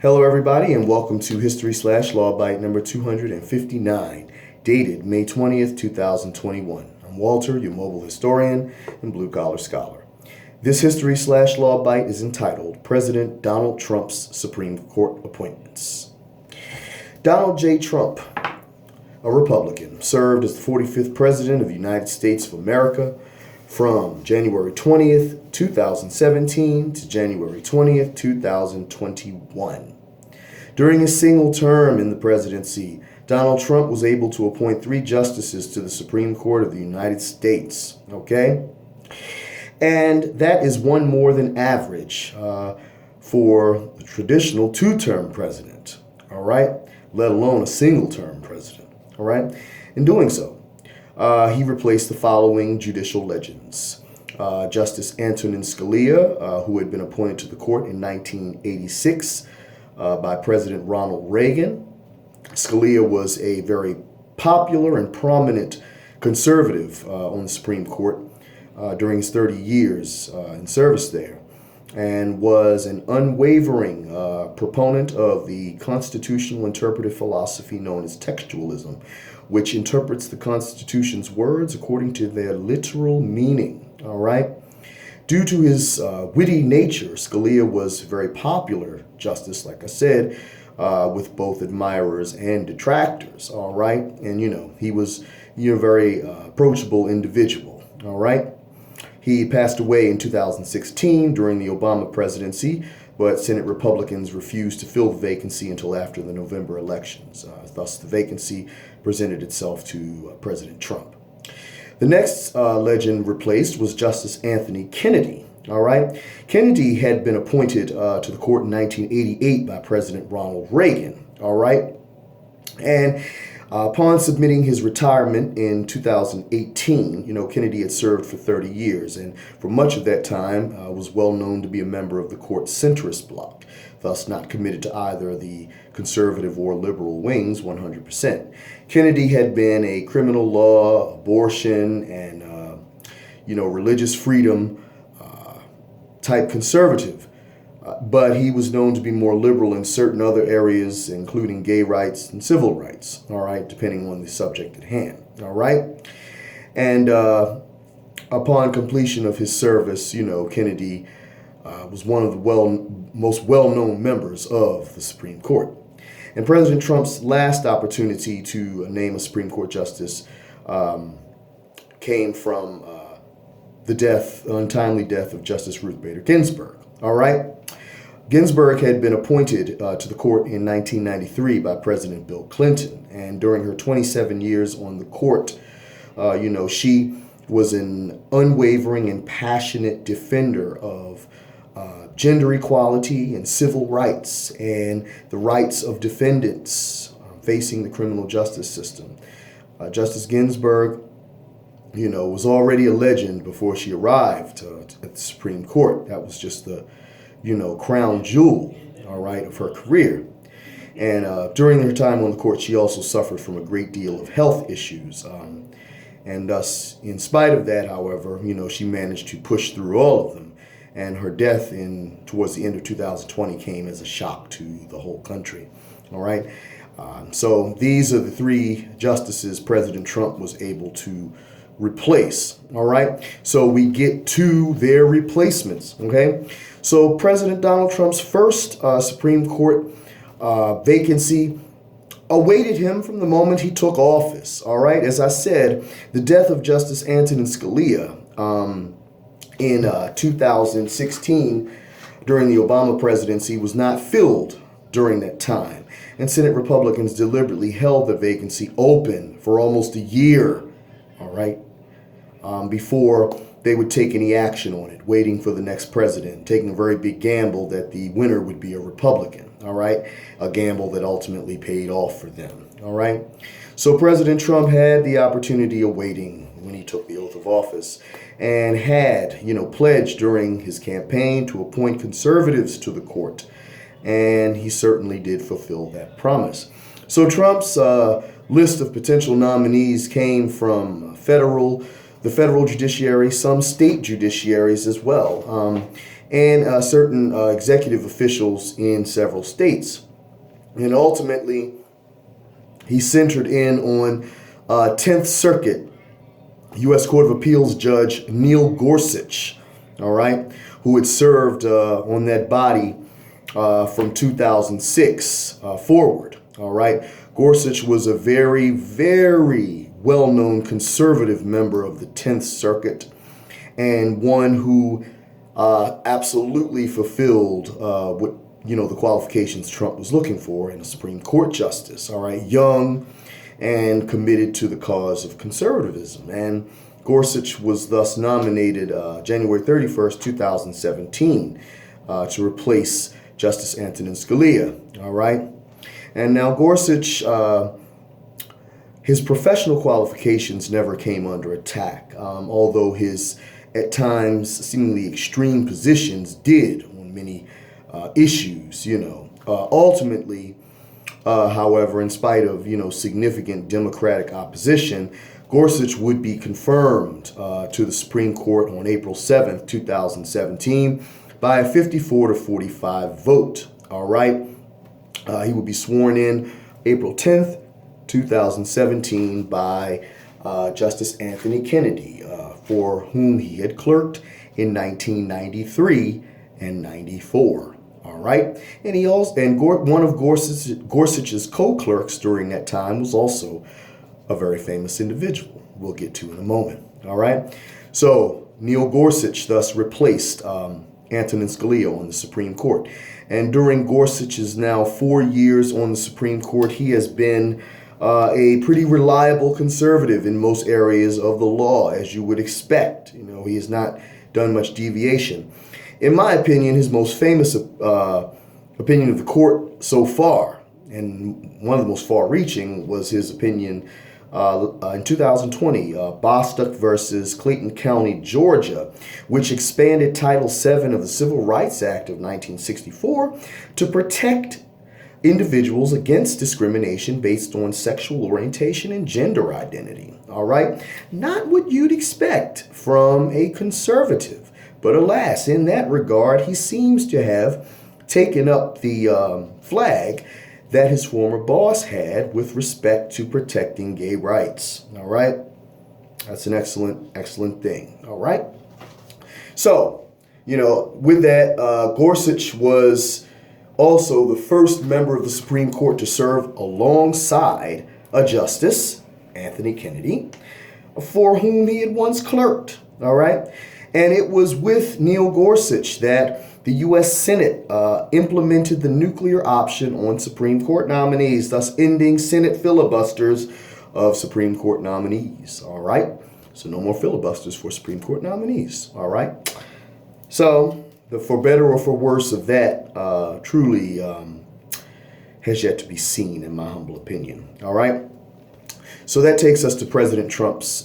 Hello, everybody, and welcome to History/Law Bite number 259, dated May 20th, 2021. I'm Walter, your mobile historian and blue-collar scholar. This History/Law Bite is entitled President Donald Trump's Supreme Court Appointments. Donald J. Trump, a Republican, served as the 45th President of the United States of America from January 20th, 2017 to January 20th, 2021. During his single term in the presidency, Donald Trump was able to appoint 3 justices to the Supreme Court of the United States, okay? And that is one more than average for the traditional 2-term president, all right? Let alone a single-term president, all right? In doing so, he replaced the following judicial legends. Justice Antonin Scalia, who had been appointed to the court in 1986 by President Ronald Reagan. Scalia was a very popular and prominent conservative on the Supreme Court during his 30 years in service there, and was an unwavering proponent of the constitutional interpretive philosophy known as textualism, which interprets the Constitution's words according to their literal meaning, all right? Due to his witty nature, Scalia was a very popular justice, like I said, with both admirers and detractors, all right? And, he was a very approachable individual, all right? He passed away in 2016 during the Obama presidency, but Senate Republicans refused to fill the vacancy until after the November elections. Thus, the vacancy presented itself to President Trump. The next legend replaced was Justice Anthony Kennedy. All right. Kennedy had been appointed to the court in 1988 by President Ronald Reagan. All right. And upon submitting his retirement in 2018, Kennedy had served for 30 years, and for much of that time was well known to be a member of the court's centrist bloc, thus not committed to either the conservative or liberal wings 100%. Kennedy had been a criminal law, abortion, and religious freedom type conservative. But he was known to be more liberal in certain other areas, including gay rights and civil rights, all right, depending on the subject at hand, all right? And upon completion of his service, Kennedy was one of the most well-known members of the Supreme Court. And President Trump's last opportunity to name a Supreme Court justice came from the untimely death of Justice Ruth Bader Ginsburg, all right? Ginsburg had been appointed to the court in 1993 by President Bill Clinton, and during her 27 years on the court, she was an unwavering and passionate defender of gender equality and civil rights and the rights of defendants facing the criminal justice system. Justice Ginsburg, was already a legend before she arrived at the Supreme Court. That was just the crown jewel, all right, of her career. And during her time on the court, she also suffered from a great deal of health issues. And thus, in spite of that, however, she managed to push through all of them. And her death towards the end of 2020 came as a shock to the whole country, all right? So these are the 3 justices President Trump was able to replace, all right? So we get to their replacements, okay? So President Donald Trump's first Supreme Court vacancy awaited him from the moment he took office, all right? As I said, the death of Justice Antonin Scalia in 2016 during the Obama presidency was not filled during that time. And Senate Republicans deliberately held the vacancy open for almost a year, all right, before they would take any action on it, waiting for the next president, taking a very big gamble that the winner would be a Republican, all right? A gamble that ultimately paid off for them, all right? So President Trump had the opportunity awaiting when he took the oath of office and had, pledged during his campaign to appoint conservatives to the court. And he certainly did fulfill that promise. So Trump's list of potential nominees came from the federal judiciary, some state judiciaries as well. and certain executive officials in several states. And ultimately, he centered in on 10th Circuit U.S. Court of Appeals Judge Neil Gorsuch, all right, who had served on that body from 2006 forward, all right. Gorsuch was a very, very well-known conservative member of the 10th Circuit, and one who absolutely fulfilled what the qualifications Trump was looking for in a Supreme Court justice. All right, young and committed to the cause of conservatism. And Gorsuch was thus nominated January 31st, 2017, to replace Justice Antonin Scalia. All right, and now Gorsuch, his professional qualifications never came under attack, although his at times seemingly extreme positions did on many issues, ultimately, however, in spite of, significant Democratic opposition, Gorsuch would be confirmed to the Supreme Court on April 7th, 2017 by a 54-45 vote. All right. He would be sworn in April 10th, 2017 by Justice Anthony Kennedy, for whom he had clerked in 1993 and 94. All right, and he also one of Gorsuch's co-clerks during that time was also a very famous individual. We'll get to in a moment. All right, so Neil Gorsuch thus replaced Antonin Scalia on the Supreme Court, and during Gorsuch's now 4 years on the Supreme Court, he has been a pretty reliable conservative in most areas of the law, as you would expect. He has not done much deviation. In my opinion, his most famous opinion of the court so far, and one of the most far-reaching, was his opinion in 2020, Bostock versus Clayton County, Georgia, which expanded Title VII of the Civil Rights Act of 1964 to protect individuals against discrimination based on sexual orientation and gender identity. All right, not what you'd expect from a conservative. But alas, in that regard, he seems to have taken up the flag that his former boss had with respect to protecting gay rights. All right? That's an excellent thing. All right? So, with that, Gorsuch was also the first member of the Supreme Court to serve alongside a justice, Anthony Kennedy, for whom he had once clerked. All right? And it was with Neil Gorsuch that the U.S. Senate implemented the nuclear option on Supreme Court nominees, thus ending Senate filibusters of Supreme Court nominees. All right? So no more filibusters for Supreme Court nominees. All right? So the for better or for worse of that truly has yet to be seen, in my humble opinion. All right? So that takes us to President Trump's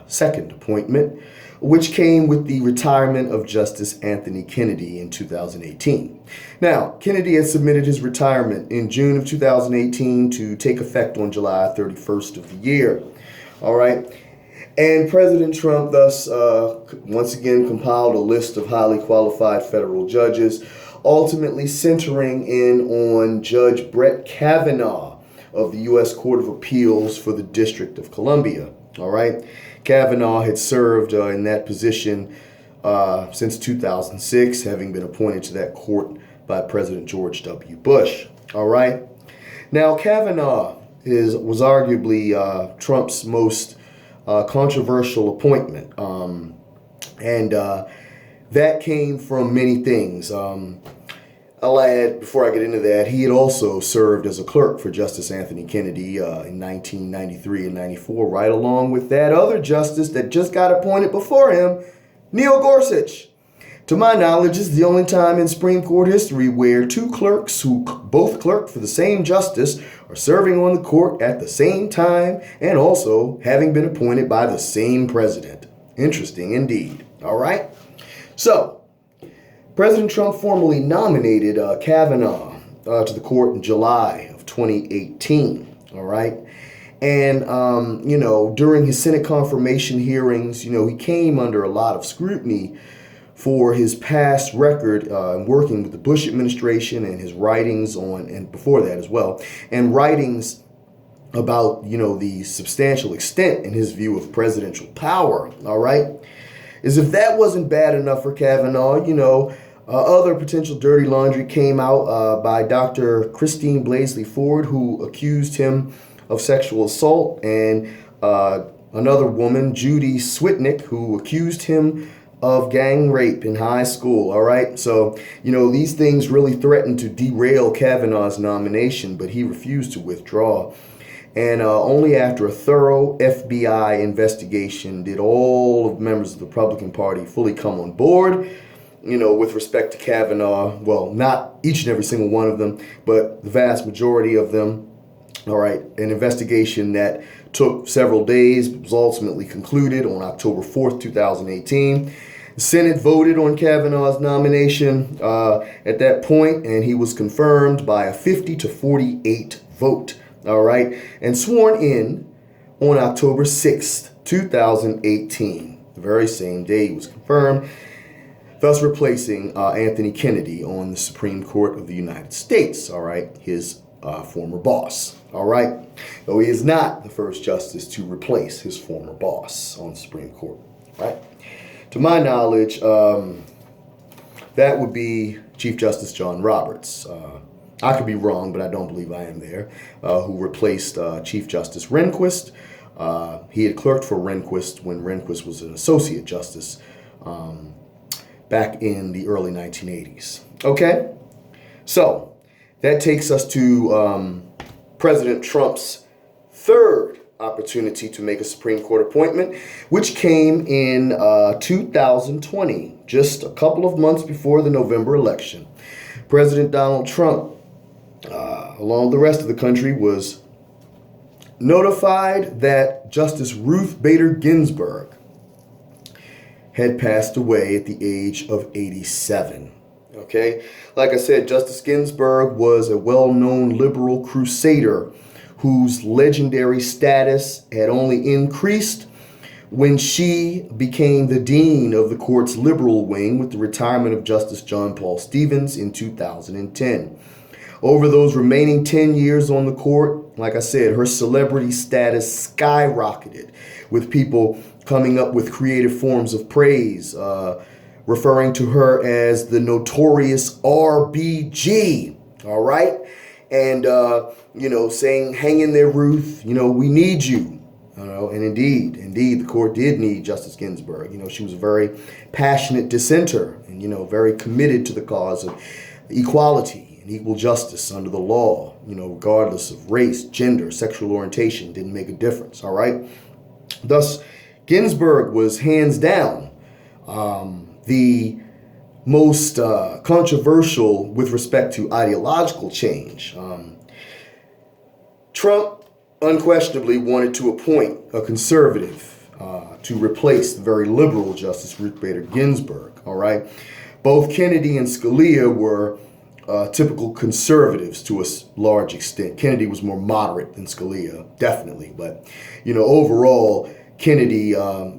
second appointment, which came with the retirement of Justice Anthony Kennedy in 2018. Now, Kennedy had submitted his retirement in June of 2018 to take effect on July 31st of the year. All right. And President Trump thus once again compiled a list of highly qualified federal judges, ultimately centering in on Judge Brett Kavanaugh of the U.S. Court of Appeals for the District of Columbia. All right. Kavanaugh had served in that position since 2006, having been appointed to that court by President George W. Bush. All right. Now, Kavanaugh was arguably Trump's most controversial appointment, and that came from many things. I'll add, before I get into that, he had also served as a clerk for Justice Anthony Kennedy in 1993 and 94, right along with that other justice that just got appointed before him, Neil Gorsuch. To my knowledge, this is the only time in Supreme Court history where two clerks who both clerked for the same justice are serving on the court at the same time and also having been appointed by the same president. Interesting indeed. All right? So, President Trump formally nominated Kavanaugh to the court in July of 2018, all right? And, during his Senate confirmation hearings, he came under a lot of scrutiny for his past record in working with the Bush administration and his writings on, and before that as well, and writings about, the substantial extent in his view of presidential power, all right, is if that wasn't bad enough for Kavanaugh, other potential dirty laundry came out by Dr. Christine Blasey Ford, who accused him of sexual assault, and another woman, Judy Switnick, who accused him of gang rape in high school, all right? So, these things really threatened to derail Kavanaugh's nomination, but he refused to withdraw. And only after a thorough FBI investigation did all of the members of the Republican Party fully come on board, with respect to Kavanaugh. Well, not each and every single one of them, but the vast majority of them. All right, an investigation that took several days was ultimately concluded on October 4th, 2018. The Senate voted on Kavanaugh's nomination at that point, and he was confirmed by a 50-48 vote. All right, and sworn in on October 6th, 2018. The very same day he was confirmed, thus replacing Anthony Kennedy on the Supreme Court of the United States, all right, his former boss, all right, though he is not the first justice to replace his former boss on the Supreme Court, right? To my knowledge, that would be Chief Justice John Roberts. I could be wrong, but I don't believe I am there, who replaced Chief Justice Rehnquist. He had clerked for Rehnquist when Rehnquist was an associate justice back in the early 1980s. Okay, so that takes us to President Trump's third opportunity to make a Supreme Court appointment, which came in 2020, just a couple of months before the November election. President Donald Trump, along with the rest of the country, was notified that Justice Ruth Bader Ginsburg had passed away at the age of 87. Okay, like I said, Justice Ginsburg was a well-known liberal crusader whose legendary status had only increased when she became the dean of the court's liberal wing with the retirement of Justice John Paul Stevens in 2010. Over those remaining 10 years on the court, like I said, her celebrity status skyrocketed, with people coming up with creative forms of praise, referring to her as the notorious RBG, all right? And, saying, hang in there, Ruth, we need you. And indeed, the court did need Justice Ginsburg. She was a very passionate dissenter and, very committed to the cause of equality and equal justice under the law, regardless of race, gender, sexual orientation, didn't make a difference, all right? Thus, Ginsburg was hands down the most controversial with respect to ideological change. Trump unquestionably wanted to appoint a conservative to replace the very liberal Justice Ruth Bader Ginsburg, all right? Both Kennedy and Scalia were typical conservatives to a large extent. Kennedy was more moderate than Scalia, definitely. But, overall, Kennedy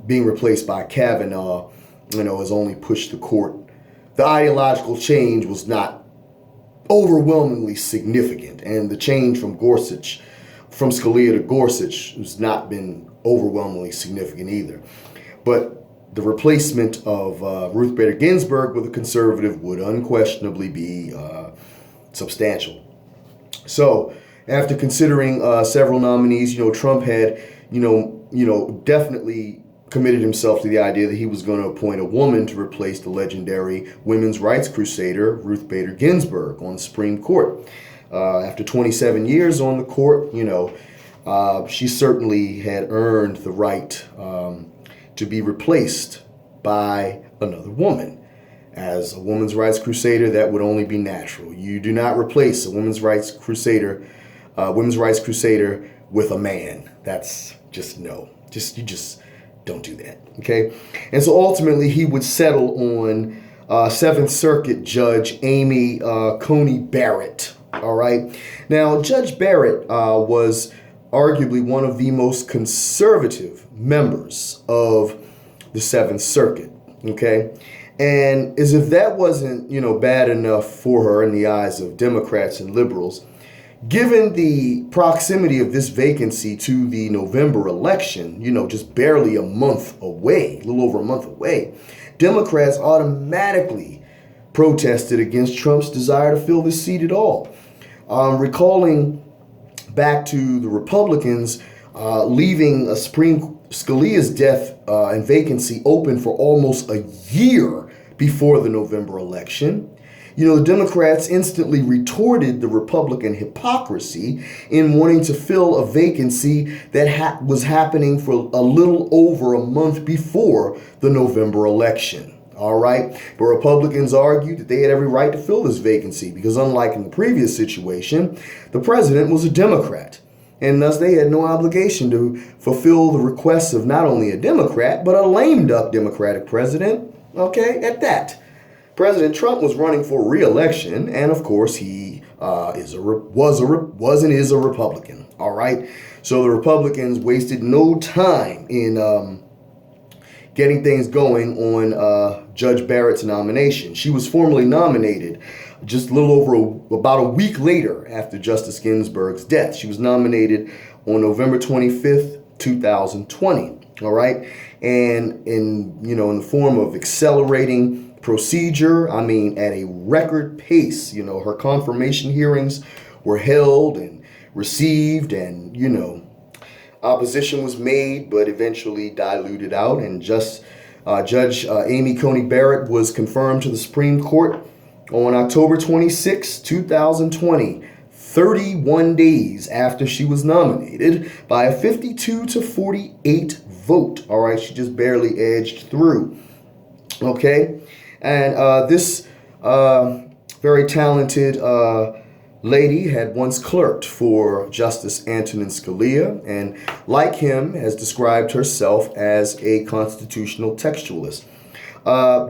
being replaced by Kavanaugh, has only pushed the court. The ideological change was not overwhelmingly significant. And the change from Scalia to Gorsuch has not been overwhelmingly significant either. But the replacement of Ruth Bader Ginsburg with a conservative would unquestionably be substantial. So after considering several nominees, Trump had, definitely committed himself to the idea that he was going to appoint a woman to replace the legendary women's rights crusader Ruth Bader Ginsburg on the Supreme Court. After 27 years on the court, she certainly had earned the right to be replaced by another woman. As a women's rights crusader, that would only be natural. You do not replace a women's rights crusader with a man. That's just no. You just don't do that, okay? And so ultimately, he would settle on Seventh Circuit Judge Amy Coney Barrett, all right? Now, Judge Barrett was arguably one of the most conservative members of the Seventh Circuit, okay? And as if that wasn't, bad enough for her in the eyes of Democrats and liberals, given the proximity of this vacancy to the November election, just barely a month away, a little over a month away, Democrats automatically protested against Trump's desire to fill this seat at all. Recalling back to the Republicans leaving Scalia's death and vacancy open for almost a year before the November election, the Democrats instantly retorted the Republican hypocrisy in wanting to fill a vacancy that was happening for a little over a month before the November election. All right. But Republicans argued that they had every right to fill this vacancy because, unlike in the previous situation, the president was a Democrat. And thus they had no obligation to fulfill the requests of not only a Democrat, but a lame duck Democratic president. Okay, at that. President Trump was running for re-election, and of course he was and is a Republican. All right. So the Republicans wasted no time in getting things going on Judge Barrett's nomination. She was formally nominated just a little over about a week later after Justice Ginsburg's death. She was nominated on November 25th, 2020. All right. And in the form of accelerating procedure, at a record pace, her confirmation hearings were held and received, and, opposition was made, but eventually diluted out. And Judge Amy Coney Barrett was confirmed to the Supreme Court on October 26, 2020, 31 days after she was nominated, by a 52-48 vote. All right, she just barely edged through. Okay, and this very talented lady had once clerked for Justice Antonin Scalia, and like him, has described herself as a constitutional textualist.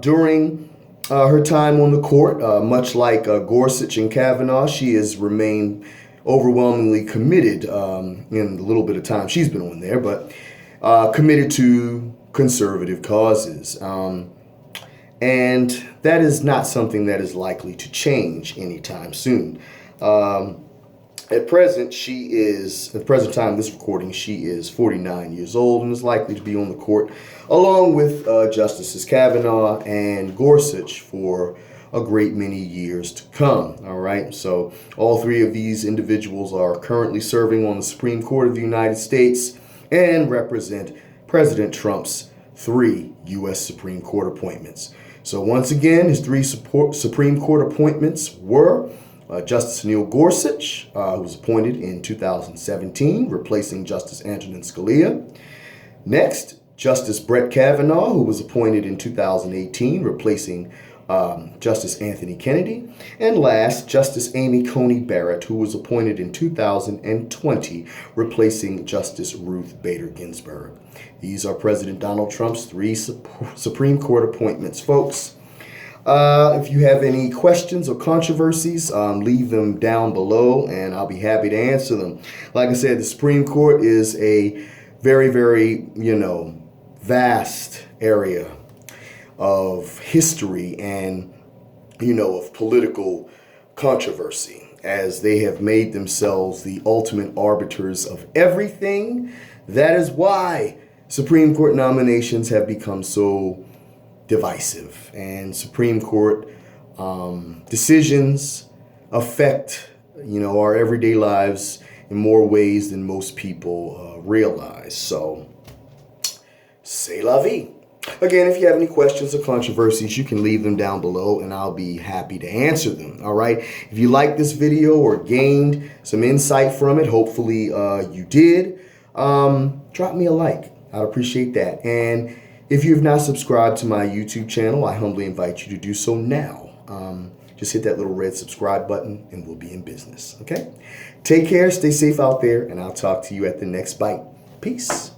During her time on the court, much like Gorsuch and Kavanaugh, she has remained overwhelmingly committed in the little bit of time she's been on there, but committed to conservative causes. And that is not something that is likely to change anytime soon. At the present time of this recording, she is 49 years old and is likely to be on the court along with Justices Kavanaugh and Gorsuch for a great many years to come. All right. So all three of these individuals are currently serving on the Supreme Court of the United States and represent President Trump's 3 U.S. Supreme Court appointments. So once again, his 3 Supreme Court appointments were Justice Neil Gorsuch, who was appointed in 2017, replacing Justice Antonin Scalia. Next, Justice Brett Kavanaugh, who was appointed in 2018, replacing Justice Anthony Kennedy. And last, Justice Amy Coney Barrett, who was appointed in 2020, replacing Justice Ruth Bader Ginsburg. These are President Donald Trump's 3 Supreme Court appointments, folks. If you have any questions or controversies, leave them down below and I'll be happy to answer them. Like I said, the Supreme Court is a very, very, vast area of history and, of political controversy, as they have made themselves the ultimate arbiters of everything. That is why Supreme Court nominations have become so divisive, and Supreme Court decisions affect, our everyday lives in more ways than most people realize. So, c'est la vie. Again, if you have any questions or controversies, you can leave them down below and I'll be happy to answer them. All right. If you liked this video or gained some insight from it, hopefully you did, drop me a like. I'd appreciate that. And if you have not subscribed to my YouTube channel, I humbly invite you to do so now. Just hit that little red subscribe button and we'll be in business. Okay. Take care. Stay safe out there and I'll talk to you at the next bite. Peace.